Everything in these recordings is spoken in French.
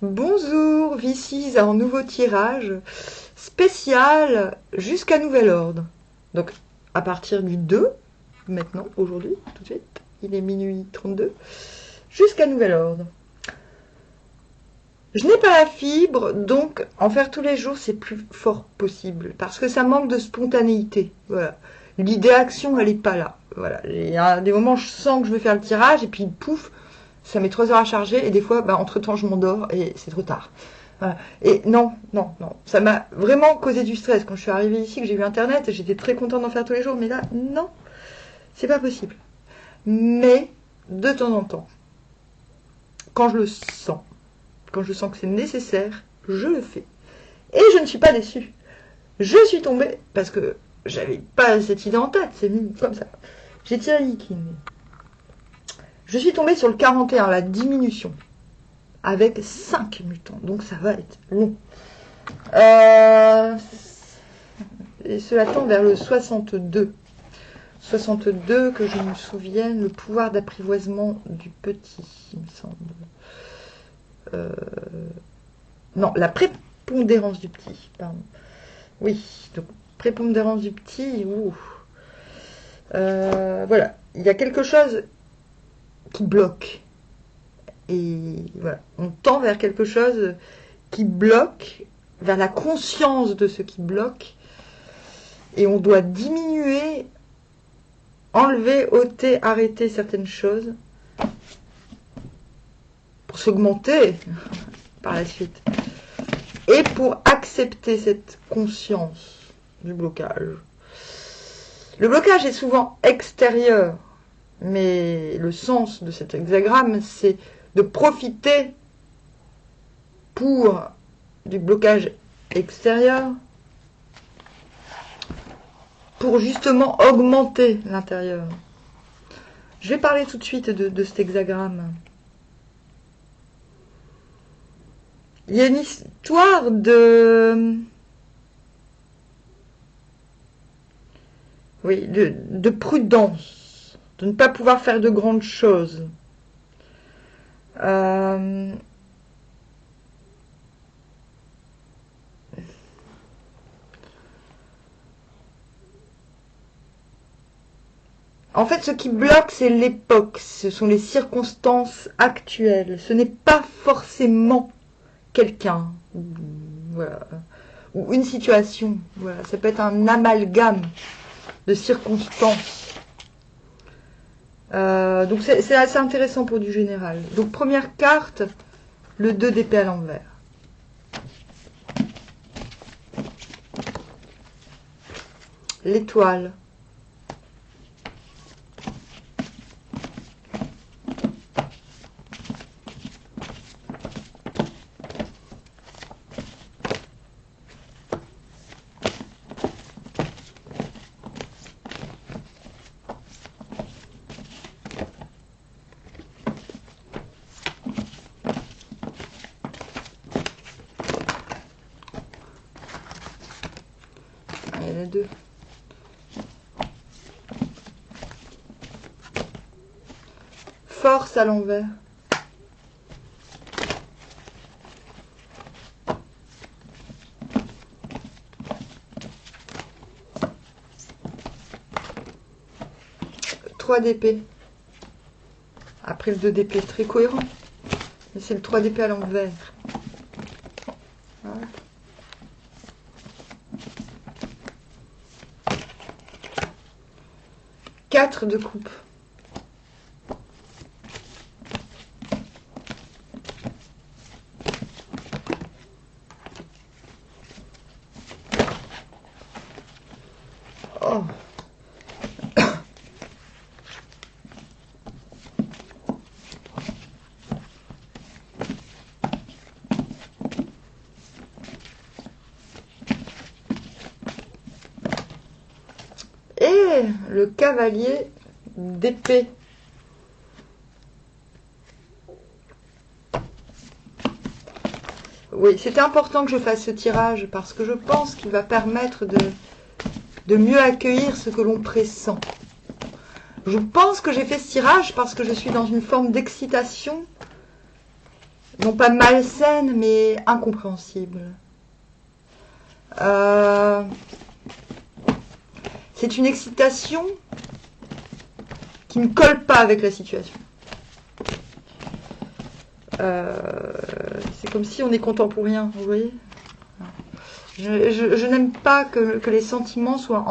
Bonjour, Vicis en nouveau tirage spécial jusqu'à nouvel ordre. Donc à partir du 2, maintenant, aujourd'hui, tout de suite, il est minuit 32, jusqu'à nouvel ordre. Je n'ai pas la fibre, donc en faire tous les jours, c'est plus fort possible, parce que ça manque de spontanéité. Voilà. L'idée action, elle n'est pas là. Voilà. Il y a des moments, je sens que je vais faire le tirage, et puis pouf, ça met 3 heures à charger, et des fois, entre-temps, je m'endors, et c'est trop tard. Voilà. Et non, non, non. Ça m'a vraiment causé du stress. Quand je suis arrivée ici, que j'ai eu Internet, j'étais très contente d'en faire tous les jours, mais là, non, c'est pas possible. Mais, de temps en temps, quand je le sens, quand je sens que c'est nécessaire, je le fais. Et je ne suis pas déçue. Je suis tombée, parce que j'avais pas cette idée en tête, c'est comme ça. J'ai tiré Yiking. Je suis tombée sur le 41, la diminution, avec 5 mutants, donc ça va être long. Et cela tend vers le 62. 62, que je me souvienne, le pouvoir d'apprivoisement du petit, il me semble. Non, la prépondérance du petit, pardon. Oui, donc prépondérance du petit, voilà, il y a quelque chose qui bloque. Et voilà, on tend vers quelque chose qui bloque, vers la conscience de ce qui bloque. Et on doit diminuer, enlever, ôter, arrêter certaines choses pour s'augmenter par la suite. Et pour accepter cette conscience du blocage. Le blocage est souvent extérieur, mais le sens de cet hexagramme, c'est de profiter pour du blocage extérieur, pour justement augmenter l'intérieur. Je vais parler tout de suite de cet hexagramme. Il y a une histoire de prudence, de ne pas pouvoir faire de grandes choses. En fait, ce qui bloque, c'est l'époque, ce sont les circonstances actuelles. Ce n'est pas forcément quelqu'un, voilà, ou une situation. Voilà, ça peut être un amalgame de circonstances. Donc c'est assez intéressant pour du général. Donc première carte, le 2 d'épée à l'envers. L'étoile. Il y en a deux. Force à l'envers. Trois d'épée. Après le 2 d'épée, très cohérent. Mais c'est le 3 d'épée à l'envers. Voilà. 4 de coupe. Oh. Et le cavalier d'épée. Oui, c'était important que je fasse ce tirage parce que je pense qu'il va permettre de mieux accueillir ce que l'on pressent. Je pense que j'ai fait ce tirage parce que je suis dans une forme d'excitation non pas malsaine, mais incompréhensible. C'est une excitation qui ne colle pas avec la situation. C'est comme si on est content pour rien, vous voyez. Je n'aime pas que les sentiments soient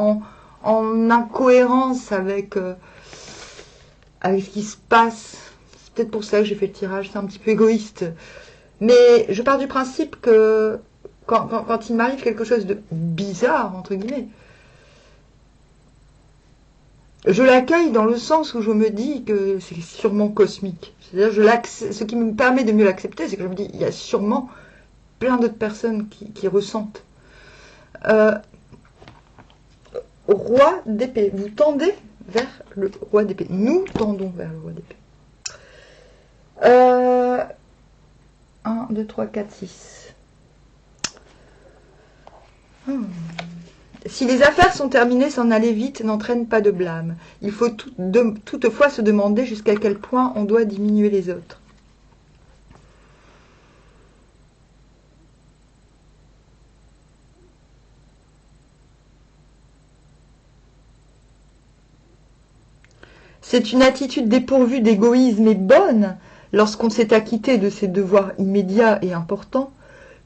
en incohérence avec ce qui se passe. C'est peut-être pour ça que j'ai fait le tirage, c'est un petit peu égoïste. Mais je pars du principe que quand il m'arrive quelque chose de bizarre, entre guillemets, je l'accueille dans le sens où je me dis que c'est sûrement cosmique. C'est-à-dire, ce qui me permet de mieux l'accepter, c'est que je me dis, il y a sûrement plein d'autres personnes qui ressentent. Roi d'épée. Vous tendez vers le roi d'épée. Nous tendons vers le roi d'épée. 1, 2, 3, 4, 6. Si les affaires sont terminées, s'en aller vite n'entraîne pas de blâme. Il faut toutefois se demander jusqu'à quel point on doit diminuer les autres. C'est une attitude dépourvue d'égoïsme et bonne, lorsqu'on s'est acquitté de ses devoirs immédiats et importants,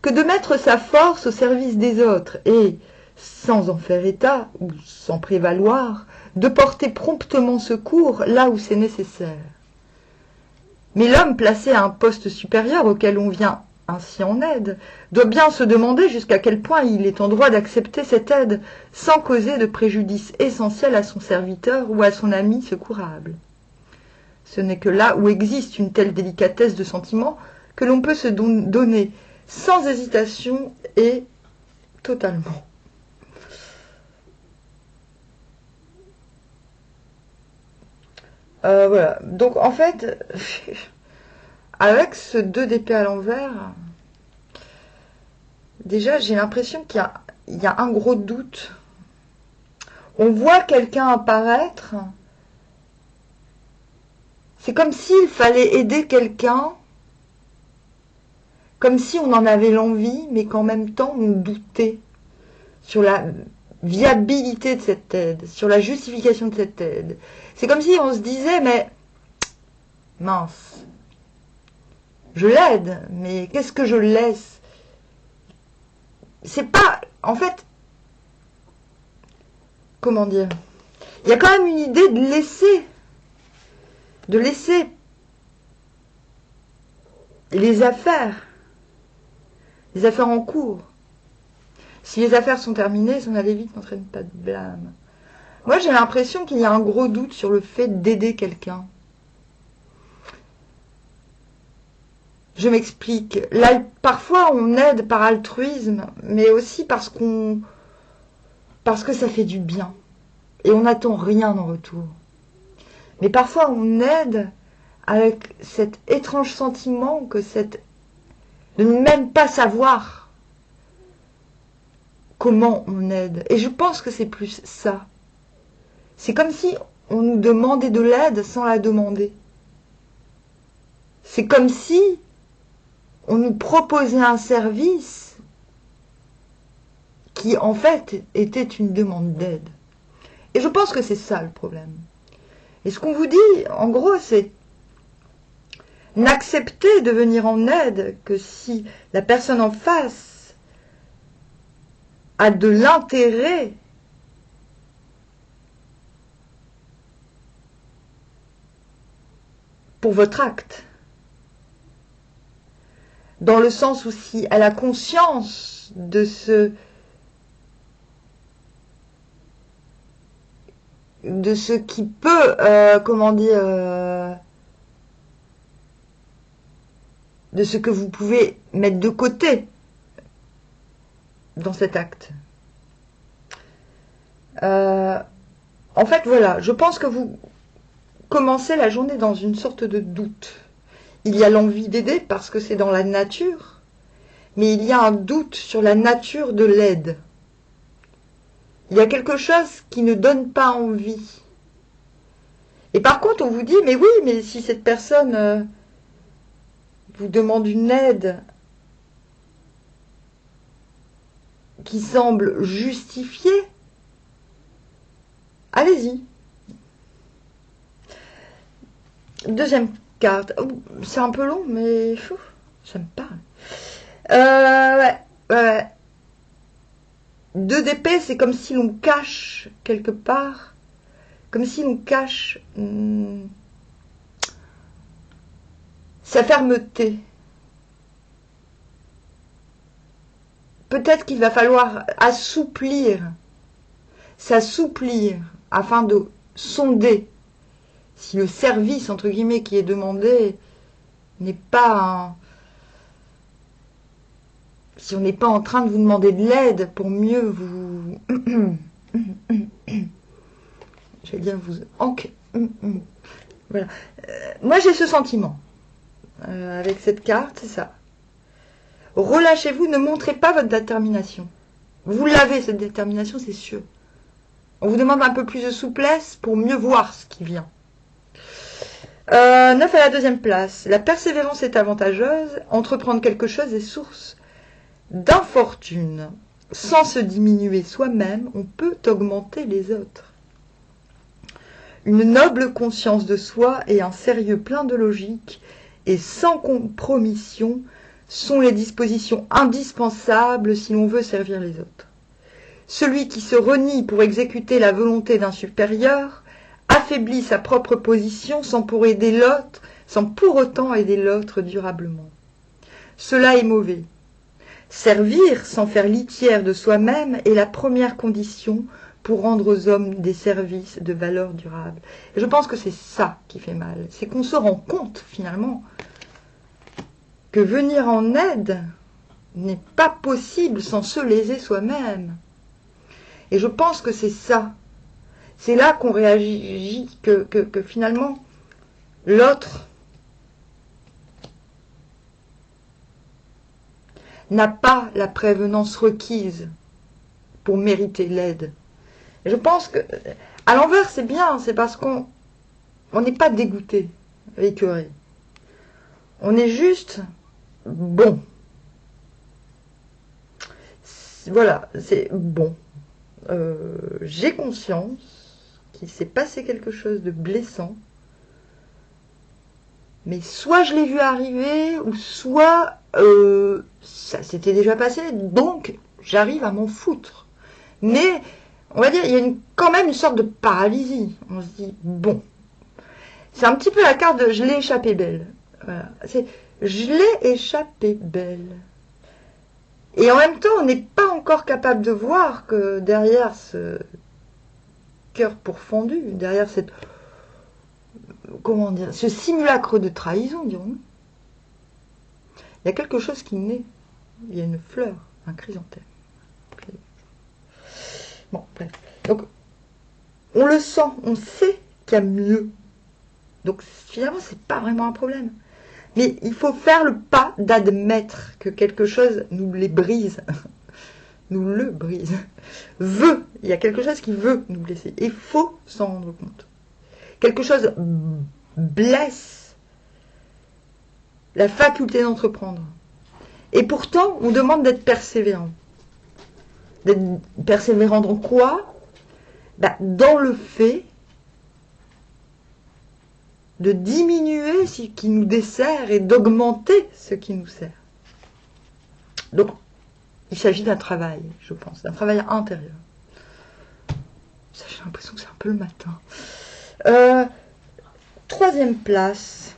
que de mettre sa force au service des autres et, sans en faire état ou sans prévaloir, de porter promptement secours là où c'est nécessaire. Mais l'homme placé à un poste supérieur auquel on vient ainsi en aide doit bien se demander jusqu'à quel point il est en droit d'accepter cette aide sans causer de préjudice essentiel à son serviteur ou à son ami secourable. Ce n'est que là où existe une telle délicatesse de sentiment que l'on peut se donner sans hésitation et totalement. Voilà. Donc en fait, avec ce 2 d'épée à l'envers, déjà j'ai l'impression qu'il y a un gros doute. On voit quelqu'un apparaître. C'est comme s'il fallait aider quelqu'un, comme si on en avait l'envie, mais qu'en même temps on doutait sur la viabilité de cette aide, sur la justification de cette aide. C'est comme si on se disait, mais mince, je l'aide, mais qu'est-ce que je laisse? C'est pas, en fait, comment dire? Il y a quand même une idée de laisser les affaires en cours. Si les affaires sont terminées, s'en aller vite n'entraîne pas de blâme. Moi, j'ai l'impression qu'il y a un gros doute sur le fait d'aider quelqu'un. Je m'explique. Là, parfois, on aide par altruisme, mais aussi parce que ça fait du bien. Et on n'attend rien en retour. Mais parfois, on aide avec cet étrange sentiment de ne même pas savoir comment on aide. Et je pense que c'est plus ça. C'est comme si on nous demandait de l'aide sans la demander. C'est comme si on nous proposait un service qui, en fait, était une demande d'aide. Et je pense que c'est ça le problème. Et ce qu'on vous dit, en gros, c'est n'accepter de venir en aide que si la personne en face a de l'intérêt pour votre acte. Dans le sens où si elle a conscience de ce qui peut, de ce que vous pouvez mettre de côté dans cet acte. En fait, voilà, je pense que vous commencez la journée dans une sorte de doute. Il y a l'envie d'aider parce que c'est dans la nature, mais il y a un doute sur la nature de l'aide. Il y a quelque chose qui ne donne pas envie. Et par contre, on vous dit, mais oui, mais si cette personne, vous demande une aide qui semble justifiée, allez-y. Deuxième carte. C'est un peu long, mais ça me parle. Ouais. 2 d'épée, c'est comme si l'on cache quelque part, comme si l'on cache sa fermeté. Peut-être qu'il va falloir s'assouplir afin de sonder si le service, entre guillemets, qui est demandé n'est pas si on n'est pas en train de vous demander de l'aide pour mieux vous... je vais dire vous... Voilà. Moi, j'ai ce sentiment. Avec cette carte, c'est ça. Relâchez-vous, ne montrez pas votre détermination. Vous l'avez, cette détermination, c'est sûr. On vous demande un peu plus de souplesse pour mieux voir ce qui vient. 9 à la 2e place. La persévérance est avantageuse. Entreprendre quelque chose est source d'infortune. Sans se diminuer soi-même, on peut augmenter les autres. Une noble conscience de soi et un sérieux plein de logique et sans compromission sont les dispositions indispensables si l'on veut servir les autres. Celui qui se renie pour exécuter la volonté d'un supérieur affaiblit sa propre position sans pour autant aider l'autre durablement. Cela est mauvais. Servir sans faire litière de soi-même est la première condition pour rendre aux hommes des services de valeur durable. Et je pense que c'est ça qui fait mal. C'est qu'on se rend compte finalement que venir en aide n'est pas possible sans se léser soi-même. Et je pense que c'est ça. C'est là qu'on réagit, que finalement, l'autre n'a pas la prévenance requise pour mériter l'aide. Et je pense que, à l'envers, c'est bien, c'est parce qu'on n'est pas dégoûté, écœuré. On est juste bon. Voilà, c'est bon. J'ai conscience qu'il s'est passé quelque chose de blessant, mais soit je l'ai vu arriver, ou soit ça s'était déjà passé, donc j'arrive à m'en foutre. Mais, on va dire, il y a quand même une sorte de paralysie. On se dit, bon, c'est un petit peu la carte de « je l'ai échappé belle ». Voilà. C'est « je l'ai échappé belle ». Et en même temps, on n'est pas encore capable de voir que derrière ce cœur pourfendu, derrière cette, comment dire, ce simulacre de trahison, dirons-nous, il y a quelque chose qui naît. Il y a une fleur, un chrysanthème. Bon, bref. Donc, on le sent, on sait qu'il y a mieux. Donc, finalement, c'est pas vraiment un problème. Mais il faut faire le pas d'admettre que quelque chose nous les brise. Nous le brise. Il y a quelque chose qui veut nous blesser. Il faut s'en rendre compte. Quelque chose blesse la faculté d'entreprendre. Et pourtant, on demande d'être persévérant. D'être persévérant dans quoi ? Dans le fait de diminuer ce qui nous dessert et d'augmenter ce qui nous sert. Donc, il s'agit d'un travail, je pense, d'un travail intérieur. Ça, j'ai l'impression que c'est un peu le matin. 3e place.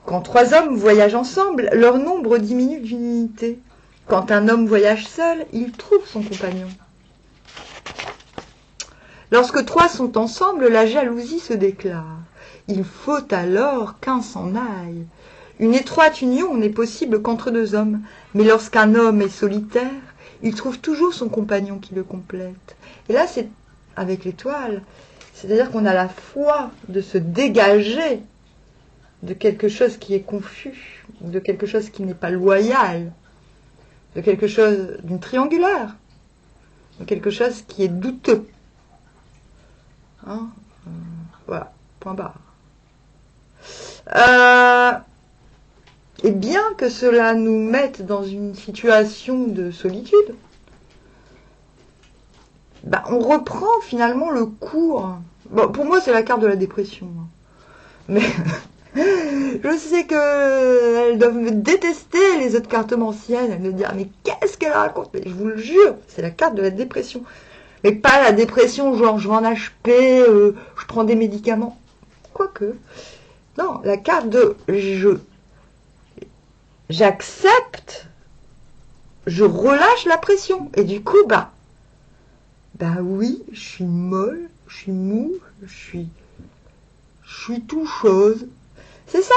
Quand 3 hommes voyagent ensemble, leur nombre diminue d'une unité. Quand un homme voyage seul, il trouve son compagnon. Lorsque 3 sont ensemble, la jalousie se déclare. Il faut alors qu'un s'en aille. Une étroite union n'est possible qu'entre 2 hommes, mais lorsqu'un homme est solitaire, il trouve toujours son compagnon qui le complète. Et là, c'est avec l'étoile, c'est-à-dire qu'on a la foi de se dégager de quelque chose qui est confus, de quelque chose qui n'est pas loyal, de quelque chose d'une triangulaire, de quelque chose qui est douteux. Hein, voilà, point barre. Et bien que cela nous mette dans une situation de solitude, bah, on reprend finalement le cours. Bon, pour moi, c'est la carte de la dépression. Mais je sais qu'elles doivent me détester, les autres cartomanciennes. Elles me disent, mais qu'est-ce qu'elle raconte? Mais je vous le jure, c'est la carte de la dépression. Mais pas la dépression, genre je vais en HP, je prends des médicaments. Quoique. Non, la carte de j'accepte, je relâche la pression. Et du coup, bah oui, je suis molle, je suis mou, je suis tout chose. C'est ça.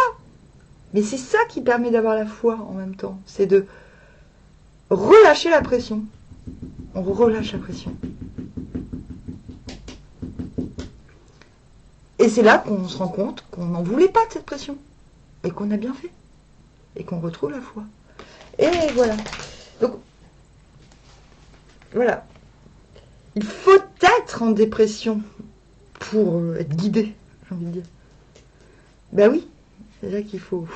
Mais c'est ça qui permet d'avoir la foi en même temps. C'est de relâcher la pression. On relâche la pression. Et c'est là qu'on se rend compte qu'on n'en voulait pas de cette pression. Et qu'on a bien fait. Et qu'on retrouve la foi. Et voilà. Donc, voilà. Il faut être en dépression pour être guidé, j'ai envie de dire. Ben oui, c'est là qu'il faut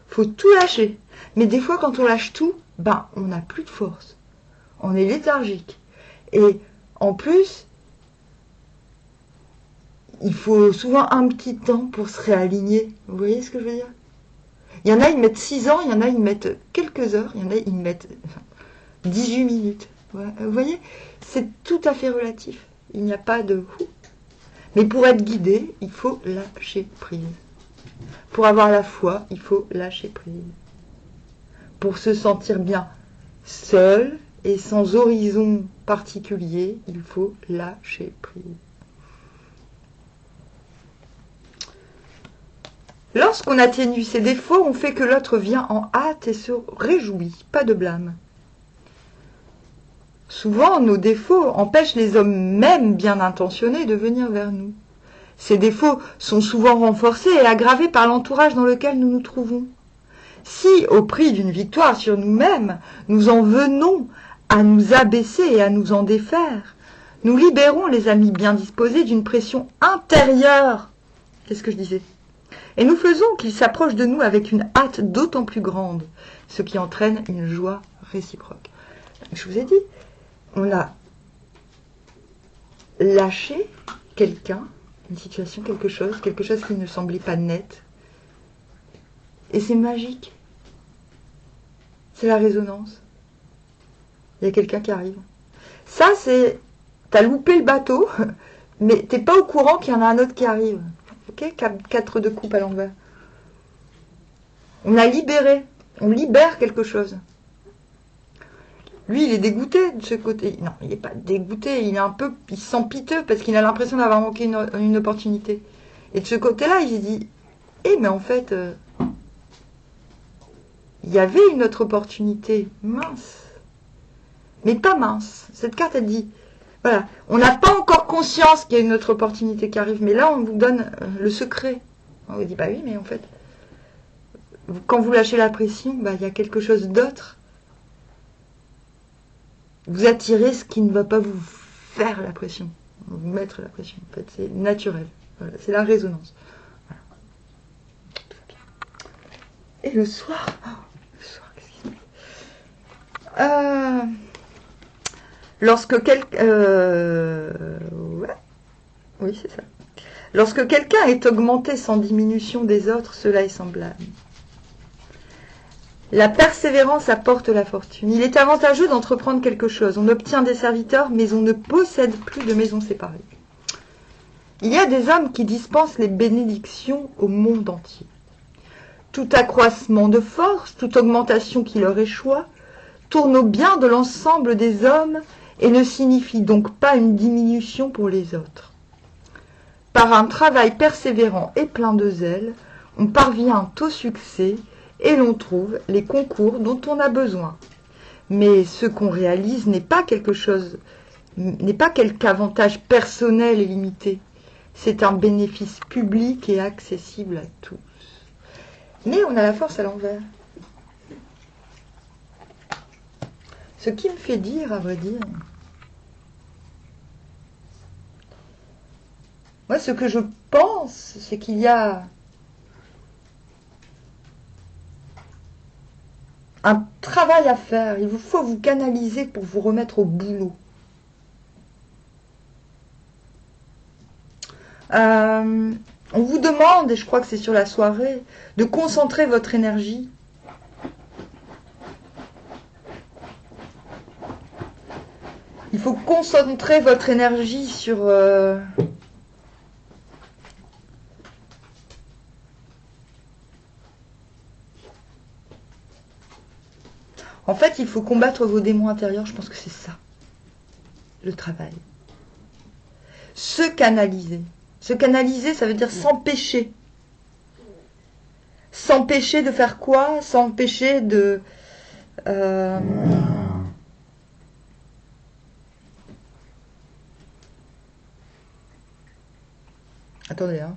tout lâcher. Mais des fois, quand on lâche tout, ben, on n'a plus de force. On est léthargique. Et en plus, il faut souvent un petit temps pour se réaligner. Vous voyez ce que je veux dire? Il y en a, ils mettent 6 ans, il y en a, ils mettent quelques heures, il y en a, ils mettent 18 minutes. Vous voyez? C'est tout à fait relatif. Il n'y a pas de... Mais pour être guidé, il faut lâcher prise. Pour avoir la foi, il faut lâcher prise. Pour se sentir bien seul et sans horizon particulier, il faut lâcher prise. Lorsqu'on atténue ses défauts, on fait que l'autre vient en hâte et se réjouit, pas de blâme. Souvent, nos défauts empêchent les hommes même bien intentionnés de venir vers nous. Ces défauts sont souvent renforcés et aggravés par l'entourage dans lequel nous nous trouvons. Si, au prix d'une victoire sur nous-mêmes, nous en venons à nous abaisser et à nous en défaire, nous libérons les amis bien disposés d'une pression intérieure. Qu'est-ce que je disais? Et nous faisons qu'ils s'approchent de nous avec une hâte d'autant plus grande, ce qui entraîne une joie réciproque. Je vous ai dit, on a lâché quelqu'un, une situation, quelque chose qui ne semblait pas net. Et c'est magique. C'est la résonance. Il y a quelqu'un qui arrive. Ça, c'est... T'as loupé le bateau, mais t'es pas au courant qu'il y en a un autre qui arrive. Ok, 4 de coupe à l'envers. On a libéré. On libère quelque chose. Lui, il est dégoûté de ce côté. Non, il n'est pas dégoûté. Il se sent piteux parce qu'il a l'impression d'avoir manqué une opportunité. Et de ce côté-là, il se dit, mais en fait, il y avait une autre opportunité. Mince. Mais pas mince. Cette carte, elle dit, voilà, on n'a pas encore conscience qu'il y a une autre opportunité qui arrive. Mais là, on vous donne le secret. On vous dit, bah oui, mais en fait, quand vous lâchez la pression, bah, il y a quelque chose d'autre. Vous attirez ce qui ne va pas vous faire la pression, vous mettre la pression. En fait, c'est naturel. Voilà, c'est la résonance. Voilà. Et le soir, qu'est-ce qui se passe? Lorsque quelqu'un, oui, c'est ça. Lorsque quelqu'un est augmenté sans diminution des autres, cela est semblable. La persévérance apporte la fortune. Il est avantageux d'entreprendre quelque chose. On obtient des serviteurs, mais on ne possède plus de maisons séparées. Il y a des hommes qui dispensent les bénédictions au monde entier. Tout accroissement de force, toute augmentation qui leur échoit, tourne au bien de l'ensemble des hommes et ne signifie donc pas une diminution pour les autres. Par un travail persévérant et plein de zèle, on parvient au succès et l'on trouve les concours dont on a besoin. Mais ce qu'on réalise n'est pas quelque avantage personnel et limité. C'est un bénéfice public et accessible à tous. Mais on a la force à l'envers. Ce qui me fait dire, à vrai dire, moi ce que je pense, c'est qu'il y a un travail à faire. Il vous faut vous canaliser pour vous remettre au boulot. On vous demande, et je crois que c'est sur la soirée, de concentrer votre énergie. Il faut concentrer votre énergie sur... En fait, il faut combattre vos démons intérieurs. Je pense que c'est ça, le travail. Se canaliser. Se canaliser, ça veut dire s'empêcher. S'empêcher de faire quoi? S'empêcher de... Attendez, hein.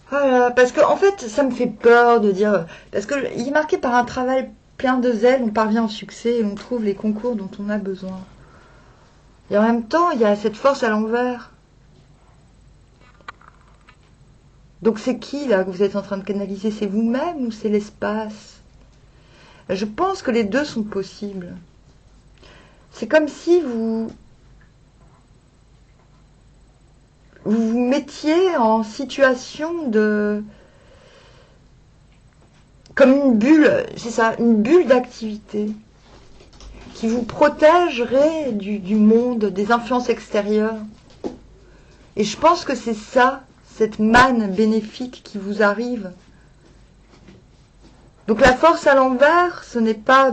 Voilà, parce que en fait, ça me fait peur de dire... Parce qu'il est marqué par un travail plein de zèle, on parvient au succès et on trouve les concours dont on a besoin. Et en même temps, il y a cette force à l'envers. Donc c'est qui, là, que vous êtes en train de canaliser? C'est vous-même ou c'est l'espace? Je pense que les deux sont possibles. C'est comme si vous vous mettiez en situation de... Comme une bulle, c'est ça, une bulle d'activité qui vous protégerait du monde, des influences extérieures. Et je pense que c'est ça, cette manne bénéfique qui vous arrive. Donc la force à l'envers, ce n'est pas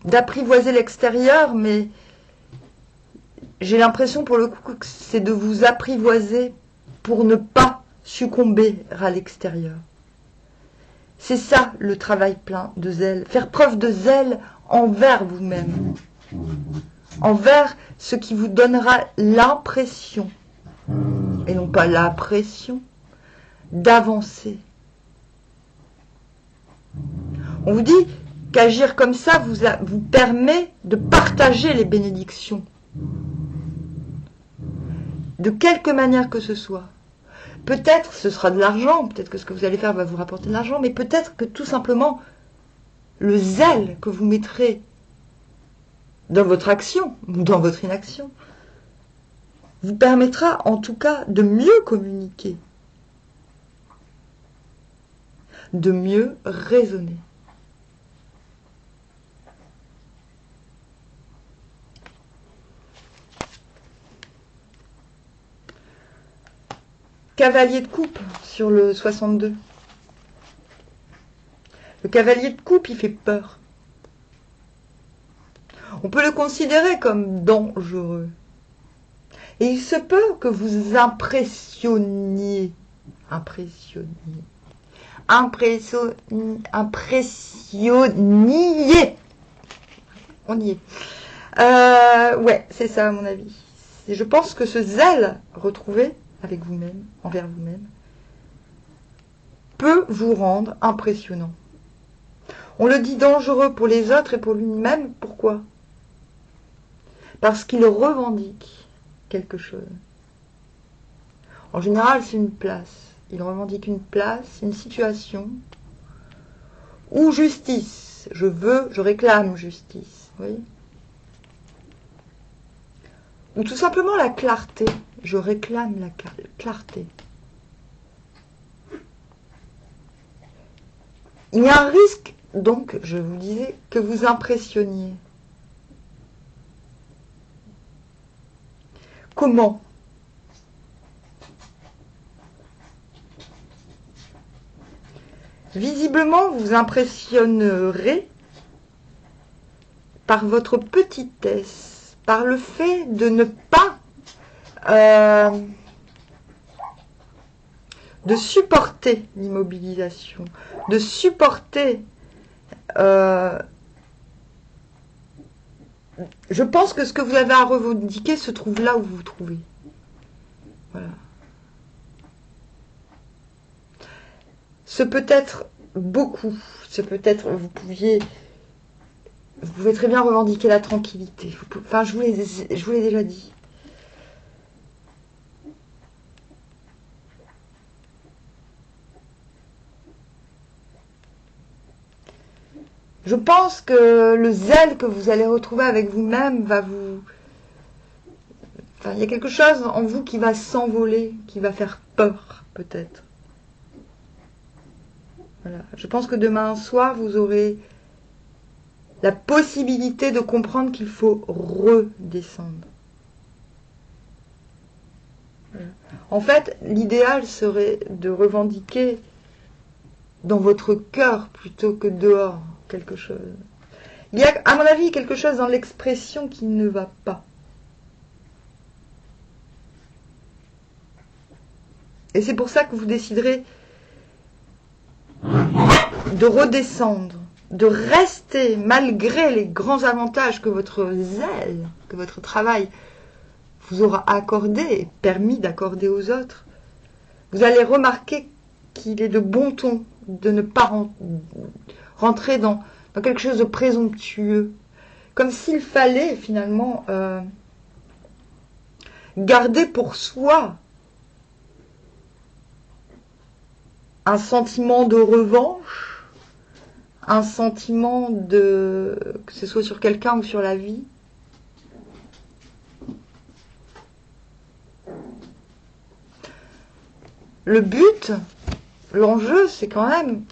d'apprivoiser l'extérieur, mais j'ai l'impression pour le coup que c'est de vous apprivoiser pour ne pas succomber à l'extérieur. C'est ça le travail plein de zèle. Faire preuve de zèle envers vous-même. Envers ce qui vous donnera l'impression, et non pas la pression, d'avancer. On vous dit qu'agir comme ça vous permet de partager les bénédictions. De quelque manière que ce soit. Peut-être ce sera de l'argent, peut-être que ce que vous allez faire va vous rapporter de l'argent, mais peut-être que tout simplement le zèle que vous mettrez dans votre action ou dans votre inaction vous permettra en tout cas de mieux communiquer, de mieux raisonner. Cavalier de coupe sur le 62. Le cavalier de coupe, il fait peur. On peut le considérer comme dangereux. Et il se peut que vous impressionniez. On y est. Ouais, c'est ça à mon avis. Je pense que ce zèle retrouvé avec vous-même, envers vous-même, peut vous rendre impressionnant. On le dit dangereux pour les autres et pour lui-même. Pourquoi? Parce qu'il revendique quelque chose. En général, c'est une place. Il revendique une place, une situation, ou justice. Je réclame justice. Vous voyez? Ou tout simplement la clarté. Je réclame la clarté. Il y a un risque, donc, je vous disais, que vous impressionniez. Comment? Visiblement, vous impressionnerez par votre petitesse, par le fait de ne pas de supporter l'immobilisation, de supporter... je pense que ce que vous avez à revendiquer se trouve là où vous vous trouvez. Voilà. Ce peut être beaucoup, ce peut être, vous pouvez très bien revendiquer la tranquillité. Enfin, je vous l'ai déjà dit. Je pense que le zèle que vous allez retrouver avec vous-même va vous... Enfin, il y a quelque chose en vous qui va s'envoler, qui va faire peur, peut-être. Voilà. Je pense que demain soir, vous aurez la possibilité de comprendre qu'il faut redescendre. Voilà. En fait, l'idéal serait de revendiquer dans votre cœur plutôt que dehors quelque chose. Il y a, à mon avis, quelque chose dans l'expression qui ne va pas. Et c'est pour ça que vous déciderez de redescendre, de rester malgré les grands avantages que votre zèle, que votre travail vous aura accordé et permis d'accorder aux autres. Vous allez remarquer qu'il est de bon ton de ne pas rentrer dans quelque chose de présomptueux. Comme s'il fallait finalement garder pour soi un sentiment de revanche, un sentiment de... que ce soit sur quelqu'un ou sur la vie. Le but, l'enjeu, c'est quand même...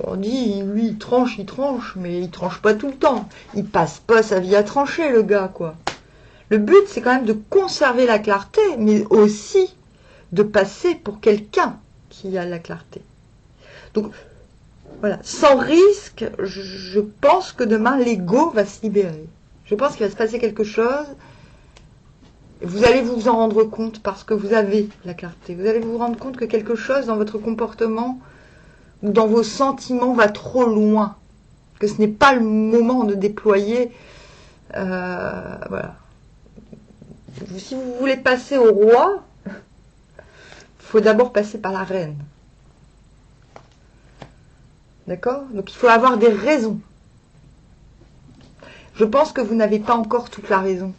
On dit, lui, il tranche, mais il tranche pas tout le temps. Il passe pas sa vie à trancher, le gars, quoi. Le but, c'est quand même de conserver la clarté, mais aussi de passer pour quelqu'un qui a la clarté. Donc, voilà, sans risque, je pense que demain, l'ego va se libérer. Je pense qu'il va se passer quelque chose. Vous allez vous en rendre compte parce que vous avez la clarté. Vous allez vous rendre compte que quelque chose dans votre comportement ou dans vos sentiments va trop loin. Que ce n'est pas le moment de déployer. Voilà. Si vous voulez passer au roi, il faut d'abord passer par la reine. D'accord? Donc il faut avoir des raisons. Je pense que vous n'avez pas encore toute la raison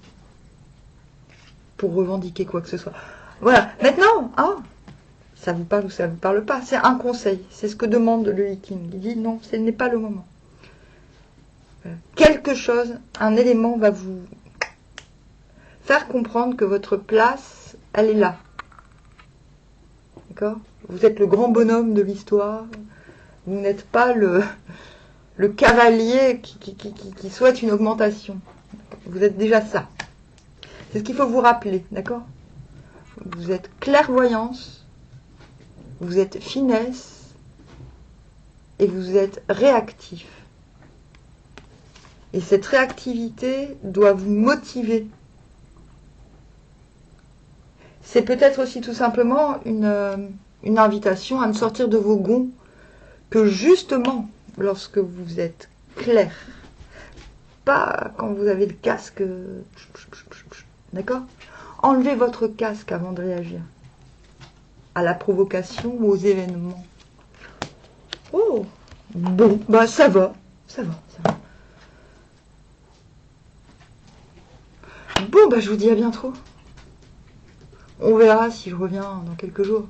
pour revendiquer quoi que ce soit. Voilà. Maintenant, ça vous parle ou ça ne vous parle pas, c'est un conseil. C'est ce que demande le King. Il dit non, ce n'est pas le moment. Voilà. Quelque chose, un élément va vous faire comprendre que votre place, elle est là. D'accord? Vous êtes le grand bonhomme de l'histoire. Vous n'êtes pas le cavalier qui souhaite une augmentation. Vous êtes déjà ça. C'est ce qu'il faut vous rappeler, d'accord? Vous êtes clairvoyance, vous êtes finesse et vous êtes réactif. Et cette réactivité doit vous motiver. C'est peut-être aussi tout simplement une invitation à ne sortir de vos gonds que justement lorsque vous êtes clair. Pas quand vous avez le casque. D'accord? Enlevez votre casque avant de réagir à la provocation ou aux événements. Oh, bon, bah ça va. Bon, bah je vous dis à bientôt. On verra si je reviens dans quelques jours.